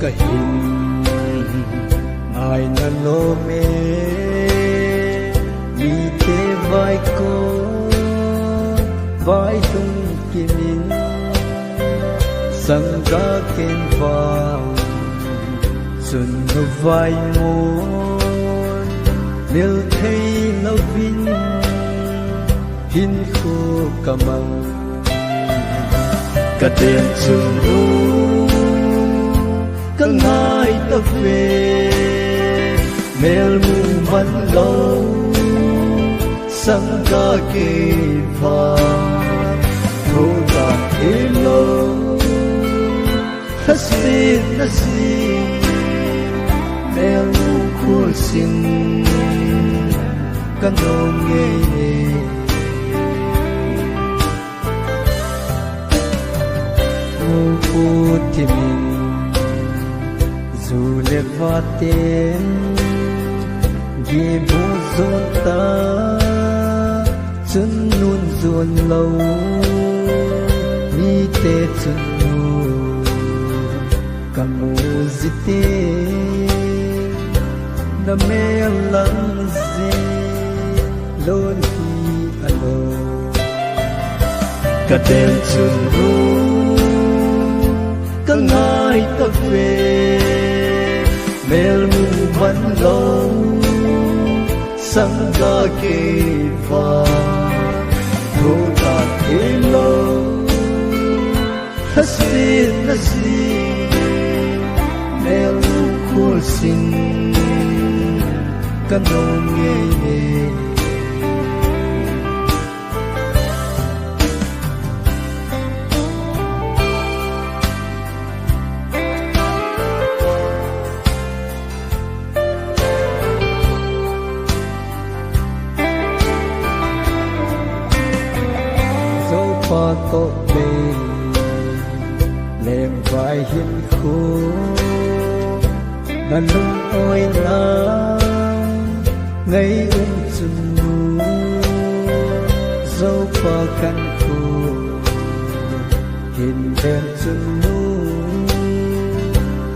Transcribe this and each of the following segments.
ka hin ai na lo me mi te vai ko vai tung kimin sang ga ken vang sun no vai mo mil thei lo vin hin khu kamang ka ten sun ru ka ngai ta ve mel mu van lo sang ga ke va tho da ilo hasin nasin mel mu khul sin kan no nge u ti min zu le va ten gi bu zon ta chun nun zon lo mi te chun nu kan mu zite na me lang zi lon hi alo ka ten chun ru ka ngai ta ve mel mu van lo sang ga ke va tho da ilo hasin nasin mel mu khul sin kan no nge pa to be lem vai hin khu nan lung oi la ngay chun nu dâu pa kan khu hin đen chun nu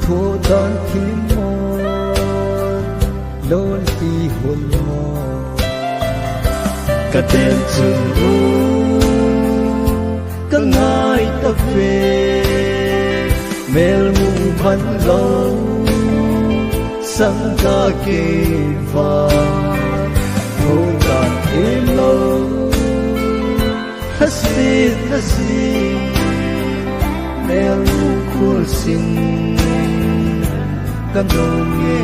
thu đón khi mo lon ti hun mo ka ten chun nu ka ngai ta ve mel mu van lo sang ga ke va tho da em lo hasin nasin mel mu khul sin kan no nge